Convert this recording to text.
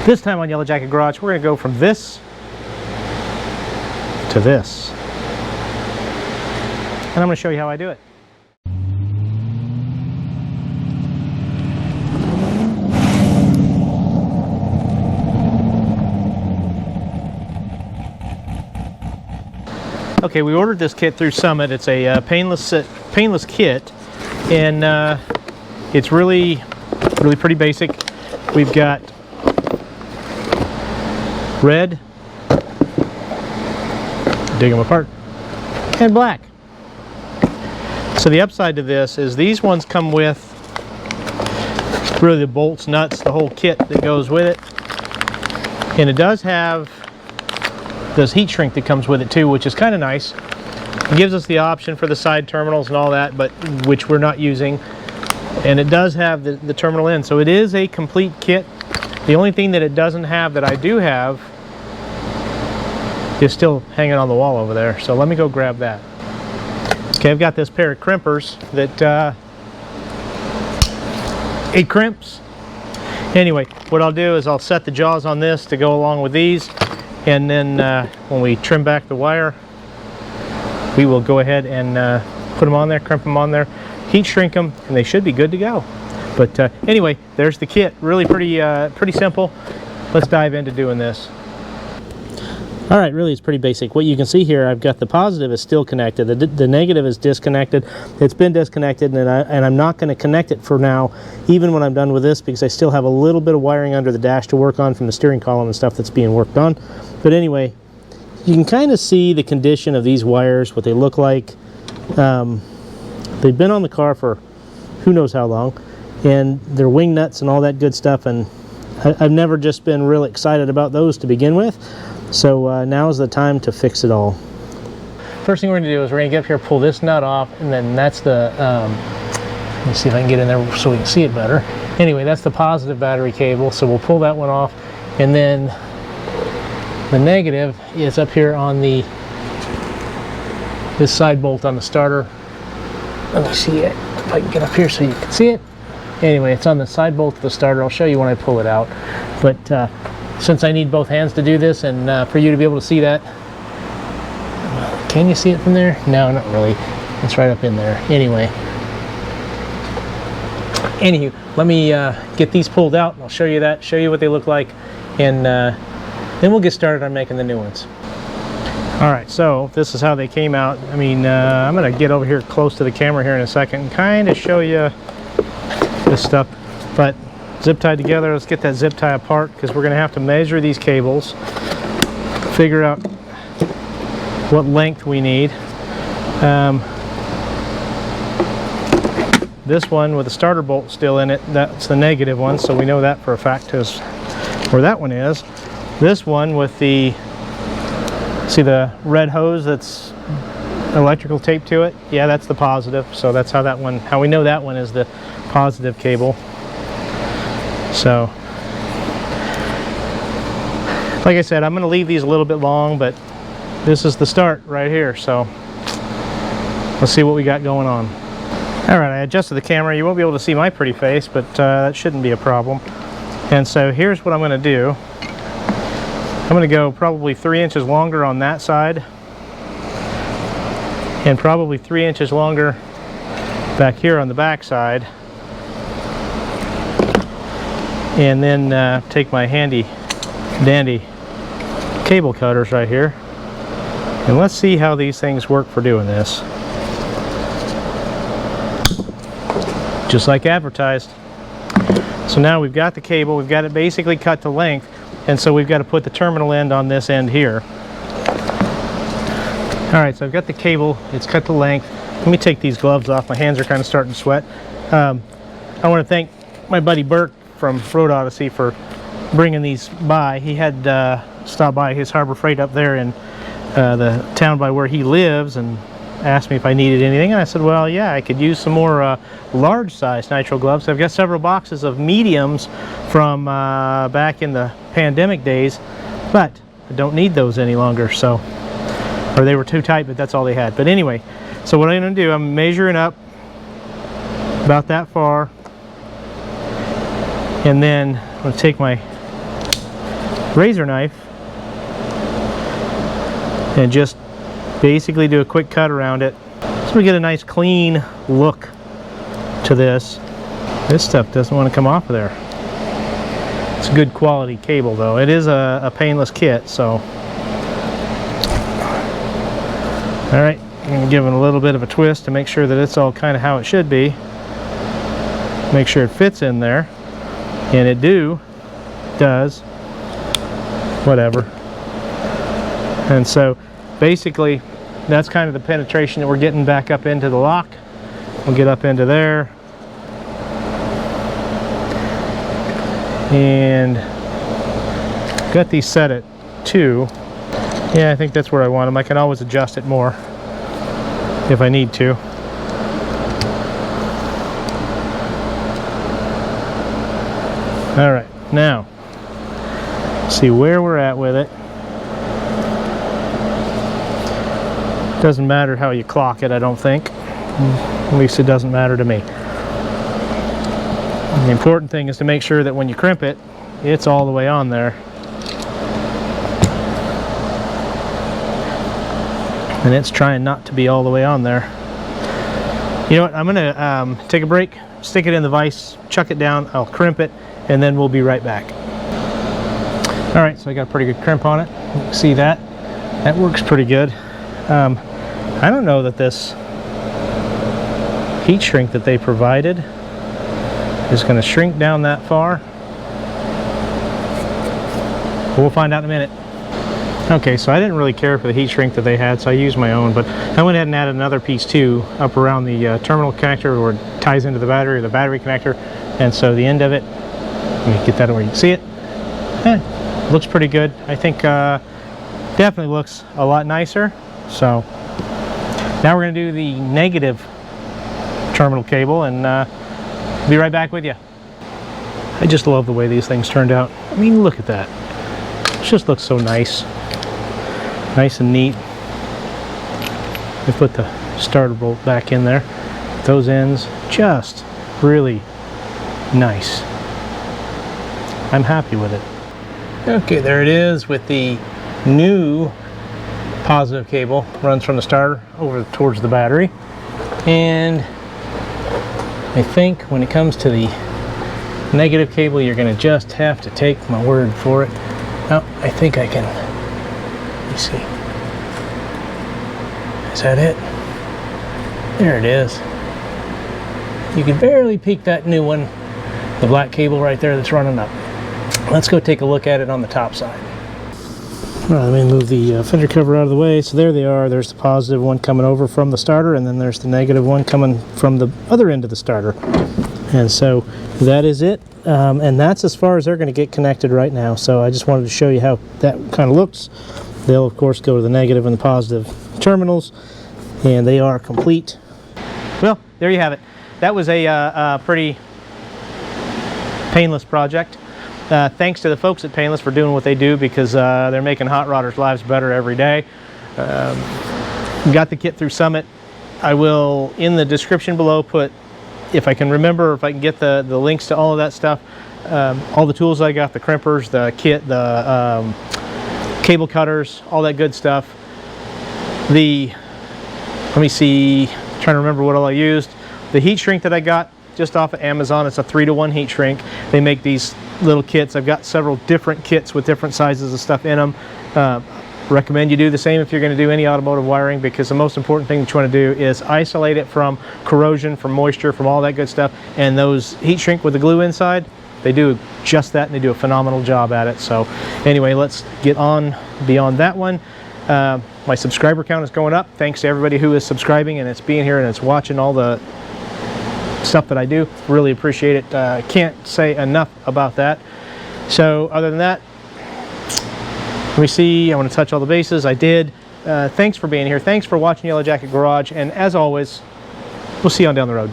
This time on Yellow Jacket Garage, we're going to go from this to this. And I'm going to show you how I do it. Okay, we ordered this kit through Summit. It's a painless kit, and it's really pretty basic. We've got red, dig them apart, and black. So the upside to this is these ones come with really the bolts, nuts, the whole kit that goes with it. And it does have this heat shrink that comes with it too, which is kind of nice. It gives us the option for the side terminals and all that, but which we're not using. And it does have the terminal in, so it is a complete kit. The only thing that it doesn't have that I do have is still hanging on the wall over there. So let me go grab that. Okay, I've got this pair of crimpers that it crimps. Anyway, what I'll do is I'll set the jaws on this to go along with these, and then when we trim back the wire, we will go ahead and put them on there, crimp them on there, heat shrink them, and they should be good to go. But anyway, there's the kit. Really pretty simple. Let's dive into doing this. All right, really it's pretty basic. What you can see here, I've got the positive is still connected. The negative is disconnected. It's been disconnected, and I'm not going to connect it for now, even when I'm done with this, because I still have a little bit of wiring under the dash to work on from the steering column and stuff that's being worked on. But anyway, you can kind of see the condition of these wires, what they look like. They've been on the car for who knows how long, and they're wing nuts and all that good stuff, and I've never just been real excited about those to begin with. So now is the time to fix it all. First thing we're going to do is we're going to get up here, pull this nut off, and then that's the, let me see if I can get in there so we can see it better. Anyway, that's the positive battery cable, so we'll pull that one off, and then the negative is up here on this side bolt on the starter. Let me see it, if I can get up here so you can see it. Anyway, it's on the side bolt of the starter. I'll show you when I pull it out. But since I need both hands to do this, and for you to be able to see that, can you see it from there? No, not really. It's right up in there. Anywho, let me get these pulled out, and I'll show you that, show you what they look like, and then we'll get started on making the new ones. All right, so this is how they came out. I mean, I'm going to get over here close to the camera here in a second and kind of show you this stuff. But zip tied together, let's get that zip tie apart, because we're going to have to measure these cables, figure out what length we need. This one with the starter bolt still in it, that's the negative one, so we know that for a fact because where that one is. This one with the, see the red hose that's electrical tape to it? Yeah, that's the positive. So that's how that one, how we know that one is the positive cable. So, like I said, I'm going to leave these a little bit long, but this is the start right here. So let's see what we got going on. All right, I adjusted the camera. You won't be able to see my pretty face, but that shouldn't be a problem. And so here's what I'm going to do. I'm going to go probably 3 inches longer on that side, and probably 3 inches longer back here on the back side, and then take my handy dandy cable cutters right here, and let's see how these things work for doing this. Just like advertised. So now we've got the cable, we've got it basically cut to length, and so we've got to put the terminal end on this end here. Alright, so I've got the cable, it's cut to length. Let me take these gloves off, my hands are kind of starting to sweat. I want to thank my buddy Bert from Road Odyssey for bringing these by. He had stopped by his Harbor Freight up there in the town by where he lives and asked me if I needed anything, and I said, well, yeah, I could use some more large size nitro gloves. I've got several boxes of mediums from back in the pandemic days, but I don't need those any longer, so, or they were too tight, but that's all they had. But anyway, so what I'm going to do, I'm measuring up about that far, and then I'm going to take my razor knife and just basically do a quick cut around it, so we get a nice clean look to this. This stuff doesn't want to come off of there. It's a good quality cable though. It is a painless kit, so. All right, I'm going to give it a little bit of a twist to make sure that it's all kind of how it should be. Make sure it fits in there, and it does, whatever. And so basically that's kind of the penetration that we're getting back up into the lock. We'll get up into there, and got these set at 2. Yeah, I think that's where I want them. I can always adjust it more if I need to. All right, now see where we're at with it. Doesn't matter how you clock it, I don't think. At least it doesn't matter to me. The important thing is to make sure that when you crimp it, it's all the way on there. And it's trying not to be all the way on there. You know what, I'm gonna take a break, stick it in the vise, chuck it down, I'll crimp it, and then we'll be right back. All right, so I got a pretty good crimp on it. You can see that. That works pretty good. I don't know that this heat shrink that they provided is going to shrink down that far. We'll find out in a minute. Okay, so I didn't really care for the heat shrink that they had, so I used my own, but I went ahead and added another piece too up around the terminal connector where it ties into the battery, or the battery connector, and so the end of it, let me get that where you can see it. Looks pretty good. I think definitely looks a lot nicer. So now we're going to do the negative terminal cable, and be right back with you. I just love the way these things turned out. I mean, look at that. It just looks so nice. Nice and neat. We put the starter bolt back in there. Those ends, just really nice. I'm happy with it. Okay, there it is with the new positive cable. Runs from the starter over towards the battery. And I think when it comes to the negative cable, you're going to just have to take my word for it. Oh, I think I can. Let me see. Is that it? There it is. You can barely peek that new one, the black cable right there that's running up. Let's go take a look at it on the top side. All right, let me move the fender cover out of the way. So there they are. There's the positive one coming over from the starter, and then there's the negative one coming from the other end of the starter. And so that is it. And that's as far as they're going to get connected right now. So I just wanted to show you how that kind of looks. They'll, of course, go to the negative and the positive terminals, and they are complete. Well, there you have it. That was a pretty painless project. Thanks to the folks at Painless for doing what they do, because they're making hot rodders' lives better every day. Got the kit through Summit. I will, in the description below, put, if I can remember, if I can get the links to all of that stuff, all the tools I got, the crimpers, the kit, the cable cutters, all that good stuff. Let me see, I'm trying to remember what all I used. The heat shrink that I got just off of Amazon, it's a 3-to-1 heat shrink. They make these little kits. I've got several different kits with different sizes of stuff in them. Recommend you do the same if you're going to do any automotive wiring, because the most important thing that you want to do is isolate it from corrosion, from moisture, from all that good stuff. And those heat shrink with the glue inside, they do just that, and they do a phenomenal job at it. So anyway, let's get on beyond that one. My subscriber count is going up. Thanks to everybody who is subscribing and it's being here and it's watching all the stuff that I do. Really appreciate it. Can't say enough about that. So other than that, let me see, I want to touch all the bases. I did. Thanks for being here. Thanks for watching Yellow Jacket Garage, and as always, we'll see you on down the road.